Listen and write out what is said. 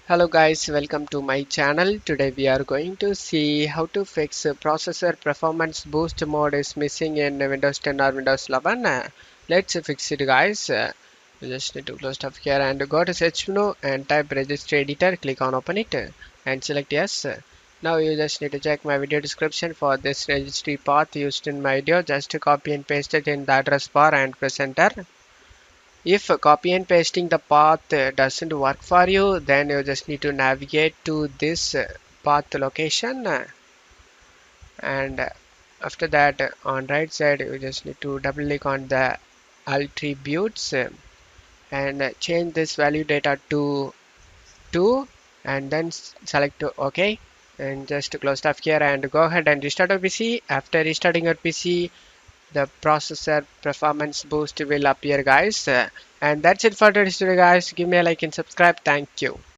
Hello guys, welcome to my channel. Today we are going to see how to fix processor performance boost mode is missing in Windows 10 or Windows 11. Let's fix it guys. You just need to close stuff here and go to search menu and type registry editor, click on open it and select yes. Now you just need to check my video description for this registry path used in my video. Just copy and paste it in the address bar and press enter. If copy and pasting the path doesn't work for you, then you just need to navigate to this path location and after that on right side you just need to double click on the attributes and change this value data to 2 and then select OK and just close stuff here and go ahead and restart your PC. After restarting your PC, the processor performance boost will appear guys, and that's it for today's video guys. Give me a like and subscribe. Thank you.